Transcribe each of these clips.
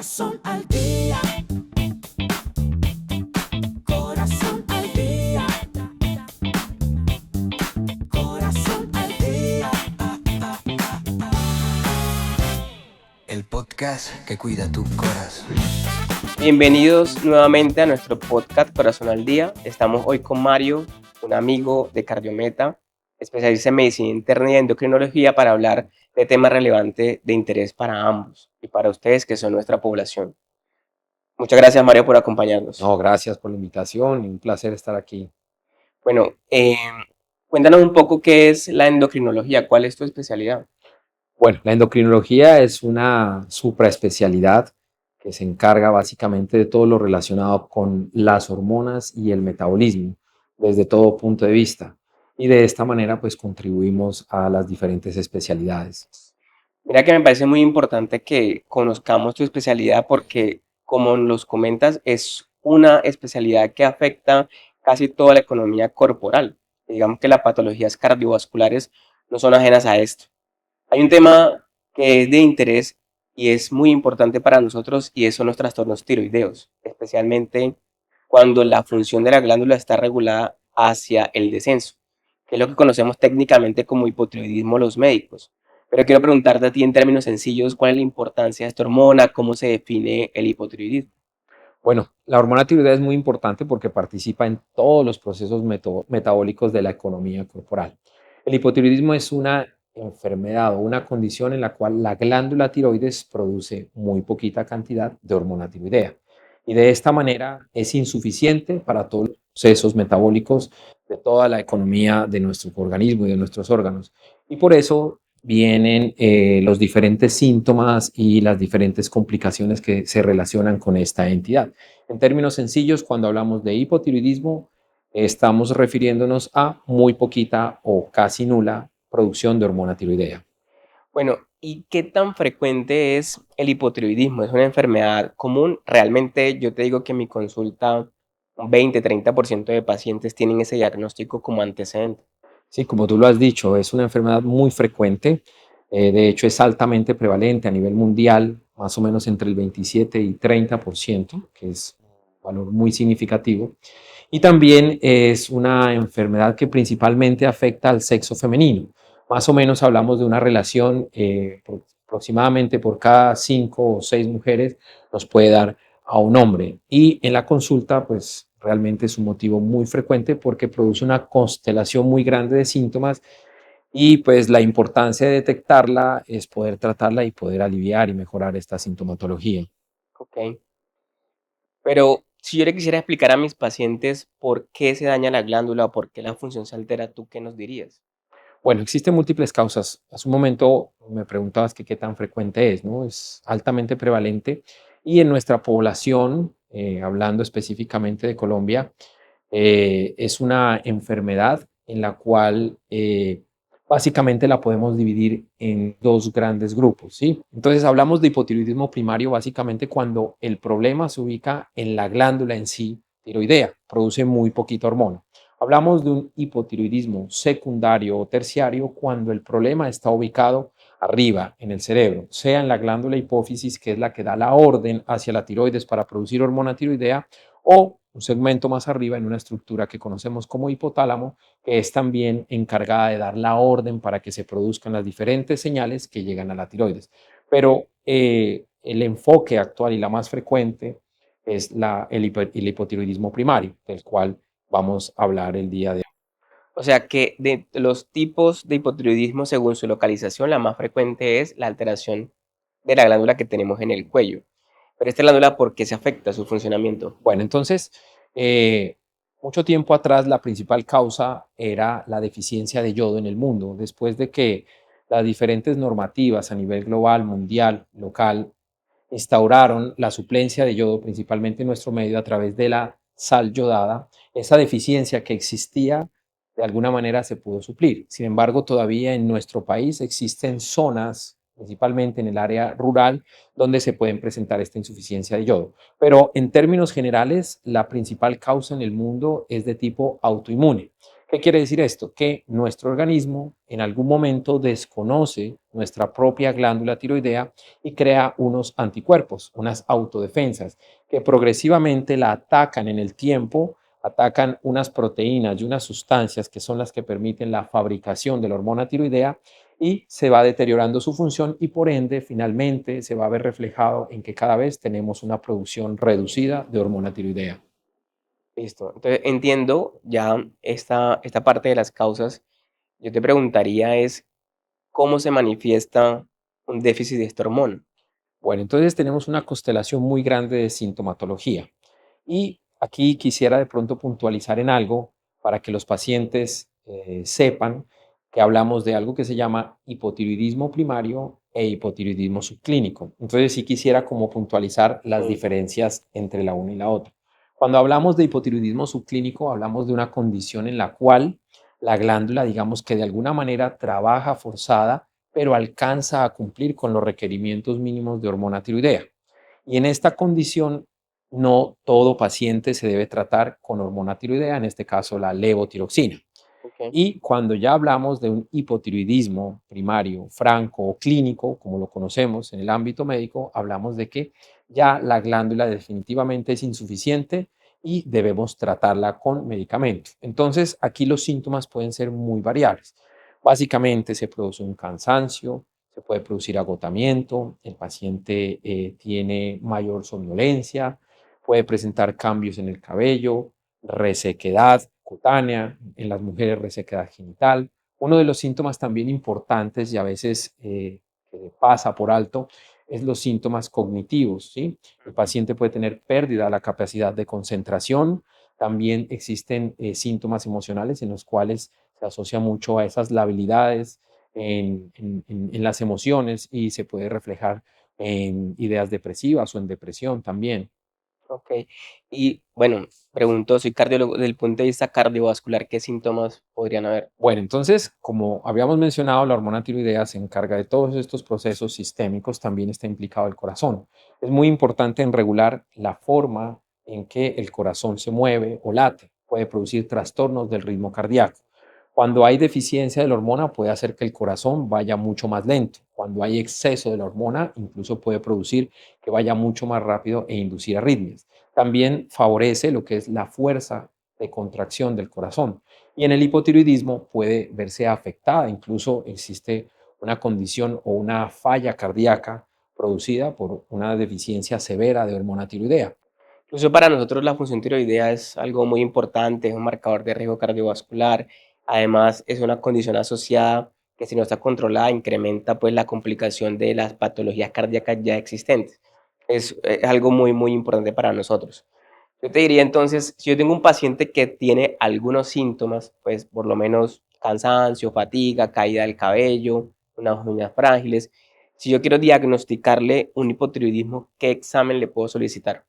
Corazón al día. Corazón al día. Corazón al día. El podcast que cuida tu corazón. Bienvenidos nuevamente a nuestro podcast Corazón al Día. Estamos hoy con Mario, un amigo de Cardiometa, especialista en medicina interna y endocrinología, para hablar de temas relevantes de interés para ambos y para ustedes que son nuestra población. Muchas gracias, Mario, por acompañarnos. No, gracias por la invitación y un placer estar aquí. Bueno, cuéntanos un poco qué es la endocrinología, cuál es tu especialidad. Bueno, la endocrinología es una supraespecialidad que se encarga básicamente de todo lo relacionado con las hormonas y el metabolismo desde todo punto de vista. Y de esta manera pues contribuimos a las diferentes especialidades. Mira que me parece muy importante que conozcamos tu especialidad porque, como nos comentas, es una especialidad que afecta casi toda la economía corporal. Digamos que las patologías cardiovasculares no son ajenas a esto. Hay un tema que es de interés y es muy importante para nosotros, y son los trastornos tiroideos, especialmente cuando la función de la glándula está regulada hacia el descenso, que es lo que conocemos técnicamente como hipotiroidismo los médicos. Pero quiero preguntarte a ti en términos sencillos, ¿cuál es la importancia de esta hormona? ¿Cómo se define el hipotiroidismo? Bueno, la hormona tiroidea es muy importante porque participa en todos los procesos metabólicos de la economía corporal. El hipotiroidismo es una enfermedad o una condición en la cual la glándula tiroides produce muy poquita cantidad de hormona tiroidea y de esta manera es insuficiente para todos los procesos metabólicos de toda la economía de nuestro organismo y de nuestros órganos. Y por eso vienen los diferentes síntomas y las diferentes complicaciones que se relacionan con esta entidad. En términos sencillos, cuando hablamos de hipotiroidismo, estamos refiriéndonos a muy poquita o casi nula producción de hormona tiroidea. Bueno, ¿y qué tan frecuente es el hipotiroidismo? ¿Es una enfermedad común? Realmente yo te digo que en mi consulta un 20-30% de pacientes tienen ese diagnóstico como antecedente. Sí, como tú lo has dicho, es una enfermedad muy frecuente. De hecho, es altamente prevalente a nivel mundial, más o menos entre el 27 y 30%, que es un valor muy significativo. Y también es una enfermedad que principalmente afecta al sexo femenino. Más o menos hablamos de una relación aproximadamente por cada 5 o 6 mujeres nos puede dar a un hombre. Y en la consulta, pues realmente es un motivo muy frecuente porque produce una constelación muy grande de síntomas y pues la importancia de detectarla es poder tratarla y poder aliviar y mejorar esta sintomatología. Ok. Pero si yo le quisiera explicar a mis pacientes por qué se daña la glándula o por qué la función se altera, ¿tú qué nos dirías? Bueno, existen múltiples causas. Hace un momento me preguntabas que qué tan frecuente es, ¿no? Es altamente prevalente y en nuestra población, hablando específicamente de Colombia, es una enfermedad en la cual básicamente la podemos dividir en dos grandes grupos, ¿sí? Entonces hablamos de hipotiroidismo primario básicamente cuando el problema se ubica en la glándula en sí, tiroidea, produce muy poquita hormona. Hablamos de un hipotiroidismo secundario o terciario cuando el problema está ubicado arriba en el cerebro, sea en la glándula hipófisis, que es la que da la orden hacia la tiroides para producir hormona tiroidea, o un segmento más arriba en una estructura que conocemos como hipotálamo, que es también encargada de dar la orden para que se produzcan las diferentes señales que llegan a la tiroides. Pero el enfoque actual y la más frecuente es el hipotiroidismo primario, del cual vamos a hablar el día de hoy. O sea que de los tipos de hipotiroidismo, según su localización, la más frecuente es la alteración de la glándula que tenemos en el cuello. Pero esta glándula, ¿por qué se afecta su funcionamiento? Bueno, entonces, eh, mucho tiempo atrás la principal causa era la deficiencia de yodo en el mundo. Después de que las diferentes normativas a nivel global, mundial, local, instauraron la suplencia de yodo, principalmente en nuestro medio, a través de la sal yodada, esa deficiencia que existía de alguna manera se pudo suplir. Sin embargo, todavía en nuestro país existen zonas, principalmente en el área rural, donde se pueden presentar esta insuficiencia de yodo. Pero en términos generales, la principal causa en el mundo es de tipo autoinmune. ¿Qué quiere decir esto? Que nuestro organismo en algún momento desconoce nuestra propia glándula tiroidea y crea unos anticuerpos, unas autodefensas, que progresivamente la atacan en el tiempo, atacan unas proteínas y unas sustancias que son las que permiten la fabricación de la hormona tiroidea y se va deteriorando su función y por ende finalmente se va a ver reflejado en que cada vez tenemos una producción reducida de hormona tiroidea. Listo. Entonces entiendo ya esta parte de las causas. Yo te preguntaría es, ¿cómo se manifiesta un déficit de esta hormona? Bueno, entonces tenemos una constelación muy grande de sintomatología. Y aquí quisiera de pronto puntualizar en algo para que los pacientes sepan que hablamos de algo que se llama hipotiroidismo primario e hipotiroidismo subclínico. Entonces sí quisiera como puntualizar las Sí. diferencias entre la una y la otra. Cuando hablamos de hipotiroidismo subclínico, hablamos de una condición en la cual la glándula, digamos que de alguna manera trabaja forzada, pero alcanza a cumplir con los requerimientos mínimos de hormona tiroidea. Y en esta condición, no todo paciente se debe tratar con hormona tiroidea, en este caso la levotiroxina. Ok. Y cuando ya hablamos de un hipotiroidismo primario, franco o clínico, como lo conocemos en el ámbito médico, hablamos de que ya la glándula definitivamente es insuficiente y debemos tratarla con medicamento. Entonces, aquí los síntomas pueden ser muy variables. Básicamente se produce un cansancio, se puede producir agotamiento, el paciente tiene mayor somnolencia, puede presentar cambios en el cabello, resequedad cutánea, en las mujeres resequedad genital. Uno de los síntomas también importantes y a veces que pasa por alto es los síntomas cognitivos, ¿sí? El paciente puede tener pérdida de la capacidad de concentración. También existen síntomas emocionales en los cuales se asocia mucho a esas labilidades en las emociones y se puede reflejar en ideas depresivas o en depresión también. Ok. Y bueno, pregunto, soy cardiólogo, desde el punto de vista cardiovascular, ¿qué síntomas podrían haber? Bueno, entonces, como habíamos mencionado, la hormona tiroidea se encarga de todos estos procesos sistémicos, también está implicado el corazón. Es muy importante en regular la forma en que el corazón se mueve o late. Puede producir trastornos del ritmo cardíaco. Cuando hay deficiencia de la hormona puede hacer que el corazón vaya mucho más lento. Cuando hay exceso de la hormona, incluso puede producir que vaya mucho más rápido e inducir arritmias. También favorece lo que es la fuerza de contracción del corazón. Y en el hipotiroidismo puede verse afectada, incluso existe una condición o una falla cardíaca producida por una deficiencia severa de hormona tiroidea. Incluso para nosotros la función tiroidea es algo muy importante, es un marcador de riesgo cardiovascular. Además, es una condición asociada que si no está controlada incrementa pues la complicación de las patologías cardíacas ya existentes. Es algo muy importante para nosotros. Yo te diría entonces, si yo tengo un paciente que tiene algunos síntomas, pues por lo menos cansancio, fatiga, caída del cabello, unas uñas frágiles, si yo quiero diagnosticarle un hipotiroidismo, ¿qué examen le puedo solicitar?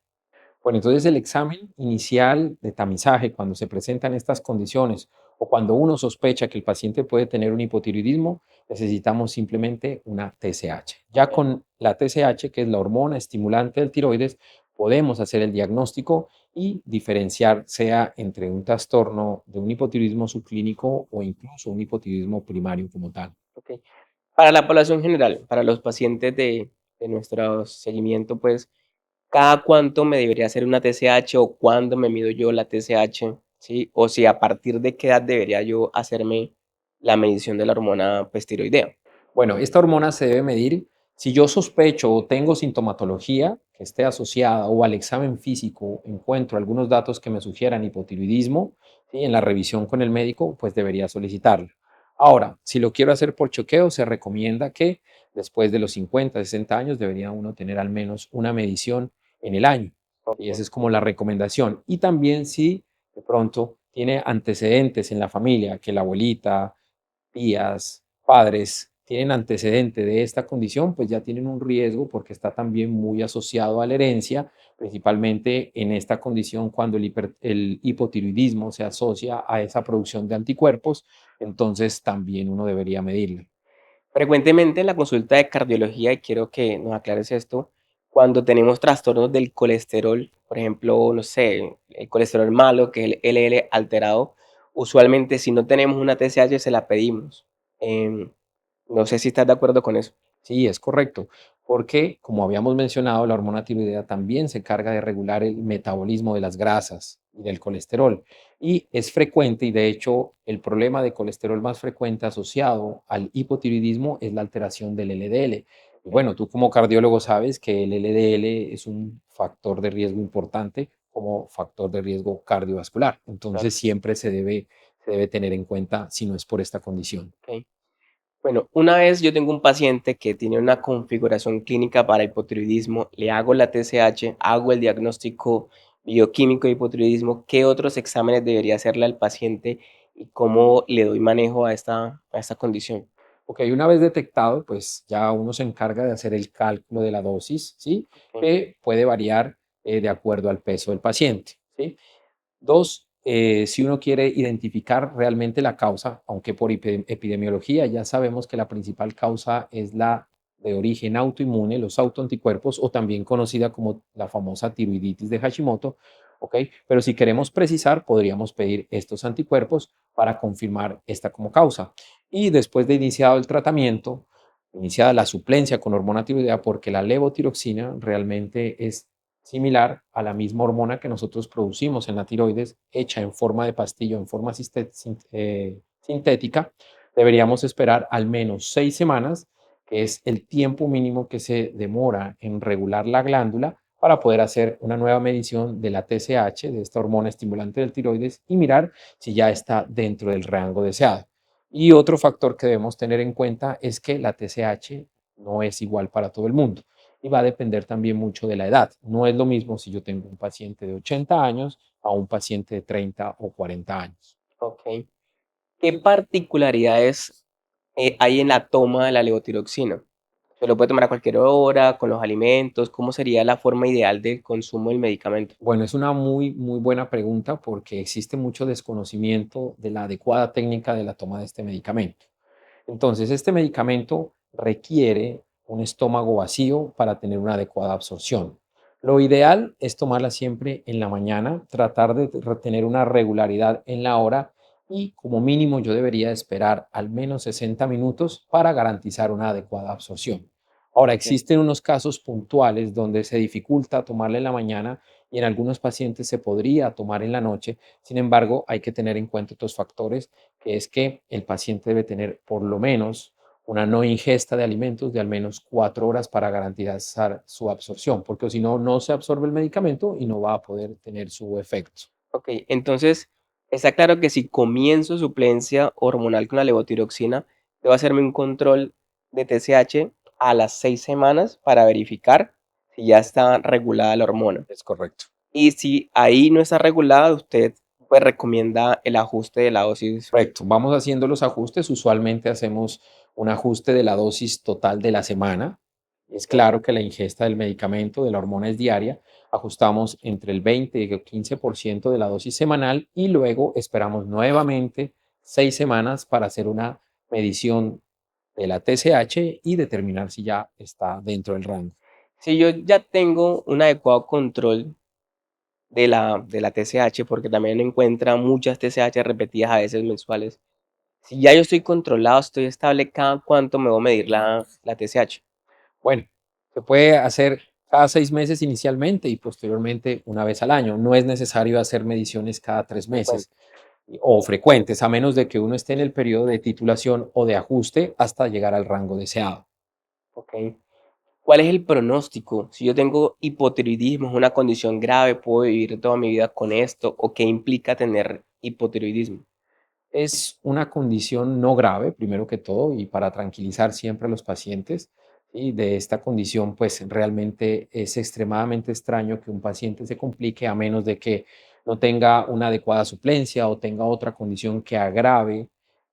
Bueno, entonces el examen inicial de tamizaje, cuando se presentan estas condiciones o cuando uno sospecha que el paciente puede tener un hipotiroidismo, necesitamos simplemente una TSH. Ya Ok. con la TSH, que es la hormona estimulante del tiroides, podemos hacer el diagnóstico y diferenciar sea entre un trastorno de un hipotiroidismo subclínico o incluso un hipotiroidismo primario como tal. Ok. Para la población general, para los pacientes de nuestro seguimiento, pues, ¿cada cuánto me debería hacer una TSH o cuándo me mido yo la TSH? ¿Sí? O si a partir de qué edad debería yo hacerme la medición de la hormona pues, tiroidea. Bueno, esta hormona se debe medir si yo sospecho o tengo sintomatología que esté asociada o al examen físico encuentro algunos datos que me sugieran hipotiroidismo, ¿sí? En la revisión con el médico, pues debería solicitarla. Ahora, si lo quiero hacer por choqueo, se recomienda que después de los 50, 60 años debería uno tener al menos una medición en el año. Y esa Ok. es como la recomendación. Y también si de pronto tiene antecedentes en la familia, que la abuelita, tías, padres tienen antecedente de esta condición, pues ya tienen un riesgo porque está también muy asociado a la herencia, principalmente en esta condición cuando el hipotiroidismo se asocia a esa producción de anticuerpos, entonces también uno debería medirla. Frecuentemente en la consulta de cardiología, y quiero que nos aclares esto, cuando tenemos trastornos del colesterol, por ejemplo, no sé, el colesterol malo, que es el LL alterado, usualmente si no tenemos una TSH se la pedimos. Em, no sé si estás de acuerdo con eso. Sí, es correcto, porque como habíamos mencionado, la hormona tiroidea también se encarga de regular el metabolismo de las grasas y del colesterol. Y es frecuente, y de hecho el problema de colesterol más frecuente asociado al hipotiroidismo es la alteración del LDL. Y bueno, tú como cardiólogo sabes que el LDL es un factor de riesgo importante como factor de riesgo cardiovascular. Claro, Entonces siempre se debe tener en cuenta si no es por esta condición. ok. Bueno, una vez yo tengo un paciente que tiene una configuración clínica para hipotiroidismo, le hago la TSH, hago el diagnóstico bioquímico de hipotiroidismo, ¿qué otros exámenes debería hacerle al paciente y cómo le doy manejo a esta condición? Ok, una vez detectado, pues ya uno se encarga de hacer el cálculo de la dosis, ¿sí? Ok, Que puede variar de acuerdo al peso del paciente, ¿sí? Dos, si uno quiere identificar realmente la causa, aunque por epidemiología ya sabemos que la principal causa es la de origen autoinmune, los autoanticuerpos, o también conocida como la famosa tiroiditis de Hashimoto, ¿ok? Pero si queremos precisar, podríamos pedir estos anticuerpos para confirmar esta como causa. Y después de iniciado el tratamiento, iniciada la suplencia con hormona tiroidea, porque la levotiroxina realmente es similar a la misma hormona que nosotros producimos en la tiroides, hecha en forma de pastillo, en forma sintética, deberíamos esperar al menos 6 semanas, que es el tiempo mínimo que se demora en regular la glándula para poder hacer una nueva medición de la TSH, de esta hormona estimulante del tiroides, y mirar si ya está dentro del rango deseado. Y otro factor que debemos tener en cuenta es que la TSH no es igual para todo el mundo y va a depender también mucho de la edad. No es lo mismo si yo tengo un paciente de 80 años a un paciente de 30 o 40 años. ok. ¿Qué particularidades hay en la toma de la levotiroxina? ¿Se lo puede tomar a cualquier hora, con los alimentos? ¿Cómo sería la forma ideal del consumo del medicamento? Bueno, es una muy buena pregunta porque existe mucho desconocimiento de la adecuada técnica de la toma de este medicamento. Entonces, este medicamento requiere un estómago vacío para tener una adecuada absorción. Lo ideal es tomarla siempre en la mañana, tratar de tener una regularidad en la hora y como mínimo yo debería esperar al menos 60 minutos para garantizar una adecuada absorción. Ahora, Ok. existen unos casos puntuales donde se dificulta tomarla en la mañana y en algunos pacientes se podría tomar en la noche. Sin embargo, hay que tener en cuenta otros factores, que es que el paciente debe tener por lo menos una no ingesta de alimentos de al menos 4 horas para garantizar su absorción, porque si no, no se absorbe el medicamento y no va a poder tener su efecto. Ok, entonces está claro que si comienzo suplencia hormonal con la levotiroxina, debo hacerme un control de TSH a las 6 semanas para verificar si ya está regulada la hormona. Es correcto. Y si ahí no está regulada, usted pues recomienda el ajuste de la dosis. Correcto. Vamos haciendo los ajustes. Usualmente hacemos un ajuste de la dosis total de la semana. Es Ok, claro que la ingesta del medicamento, de la hormona es diaria. Ajustamos entre el 20 y el 15% de la dosis semanal y luego esperamos nuevamente 6 semanas para hacer una medición de la TSH y determinar si ya está dentro del rango. si yo ya tengo un adecuado control de la TSH, porque también encuentra muchas TSH repetidas a veces mensuales. Si ya yo estoy controlado, estoy estable, ¿cada cuánto me voy a medir la TSH? Bueno, se puede hacer cada 6 meses inicialmente y posteriormente una vez al año. No es necesario hacer mediciones cada 3 meses Frecuente, o frecuentes, a menos de que uno esté en el periodo de titulación o de ajuste hasta llegar al rango deseado. ¿ok? ¿Cuál es el pronóstico? Si yo tengo hipotiroidismo, es una condición grave, ¿puedo vivir toda mi vida con esto? ¿O qué implica tener hipotiroidismo? Es una condición no grave, primero que todo, y para tranquilizar siempre a los pacientes, y de esta condición, pues realmente es extremadamente extraño que un paciente se complique a menos de que no tenga una adecuada suplencia o tenga otra condición que agrave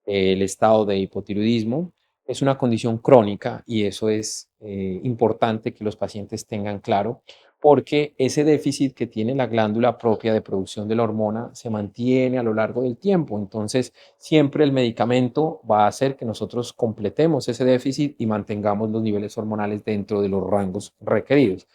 el estado de hipotiroidismo. Es una condición crónica y eso es importante que los pacientes tengan claro porque ese déficit que tiene la glándula propia de producción de la hormona se mantiene a lo largo del tiempo. Entonces, siempre el medicamento va a hacer que nosotros completemos ese déficit y mantengamos los niveles hormonales dentro de los rangos requeridos.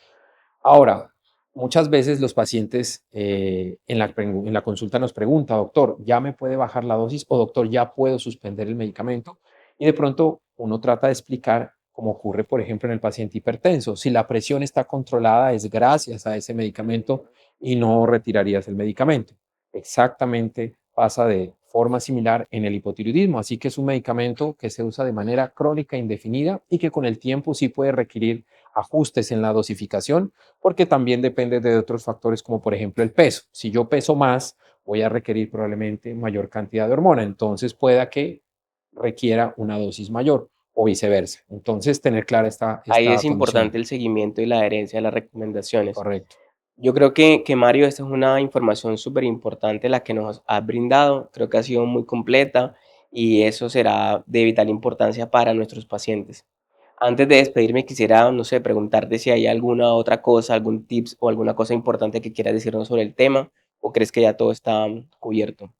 Ahora, muchas veces los pacientes en la consulta nos preguntan, doctor, ¿ya me puede bajar la dosis? O doctor, ¿ya puedo suspender el medicamento? Y de pronto uno trata de explicar como ocurre, por ejemplo, en el paciente hipertenso. Si la presión está controlada es gracias a ese medicamento y no retirarías el medicamento. Exactamente pasa de forma similar en el hipotiroidismo. Así que es un medicamento que se usa de manera crónica indefinida y que con el tiempo sí puede requerir ajustes en la dosificación porque también depende de otros factores como por ejemplo el peso. Si yo peso más, voy a requerir probablemente mayor cantidad de hormona, entonces pueda que requiera una dosis mayor o viceversa. Entonces, tener clara Ahí esta es condición. importante el seguimiento y la adherencia a las recomendaciones. Correcto. Yo creo que Mario, esta es una información súper importante la que nos has brindado. Creo que ha sido muy completa y eso será de vital importancia para nuestros pacientes. Antes de despedirme, quisiera, no sé, preguntarte si hay alguna otra cosa, algún tips o alguna cosa importante que quieras decirnos sobre el tema o crees que ya todo está cubierto.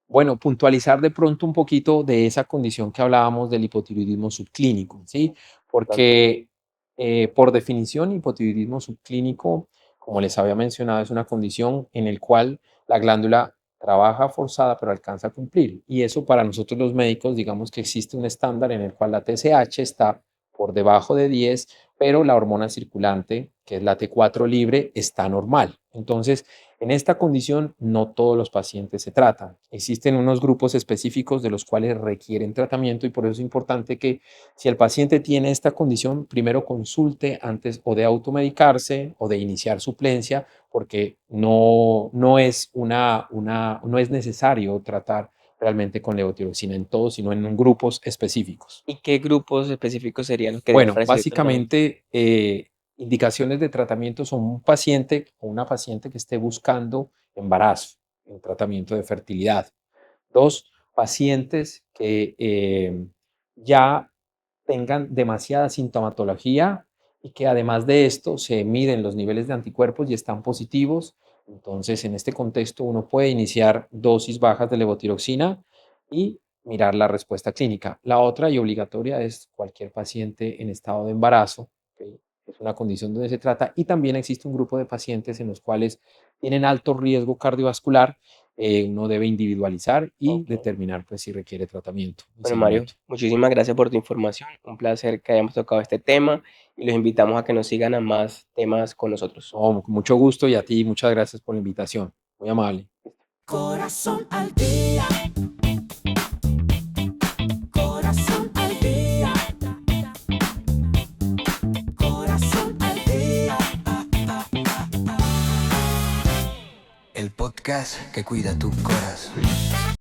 Bueno, puntualizar de pronto un poquito de esa condición que hablábamos del hipotiroidismo subclínico, ¿sí? Importante. Porque por definición, hipotiroidismo subclínico, como les había mencionado, es una condición en la cual la glándula trabaja forzada pero alcanza a cumplir. Y eso para nosotros los médicos, digamos que existe un estándar en el cual la TSH está por debajo de 10, pero la hormona circulante, que es la T4 libre, está normal. Entonces, en esta condición no todos los pacientes se tratan. Existen unos grupos específicos de los cuales requieren tratamiento y por eso es importante que si el paciente tiene esta condición, primero consulte antes o de automedicarse o de iniciar suplencia, porque no es no es necesario tratar realmente con levotiroxina en todos, sino en grupos específicos. ¿Y qué grupos específicos serían los que deben Bueno, recibir tratamiento? básicamente indicaciones de tratamiento son un paciente o una paciente que esté buscando embarazo, en tratamiento de fertilidad. Dos, pacientes que ya tengan demasiada sintomatología y que además de esto se miden los niveles de anticuerpos y están positivos. Entonces, en este contexto, uno puede iniciar dosis bajas de levotiroxina y mirar la respuesta clínica. La otra y obligatoria es cualquier paciente en estado de embarazo, ¿ok? Es una condición donde se trata y también existe un grupo de pacientes en los cuales tienen alto riesgo cardiovascular. Uno debe individualizar y Ok. determinar pues, si requiere tratamiento y Bueno, Mario, seguimiento. muchísimas gracias por tu información. Un placer que hayamos tocado este tema y los invitamos a que nos sigan a más temas con nosotros. No, con mucho gusto y a ti muchas gracias por la invitación. Muy amable. Corazón al día, corazón al día, corazón al día. El podcast que cuida tu corazón.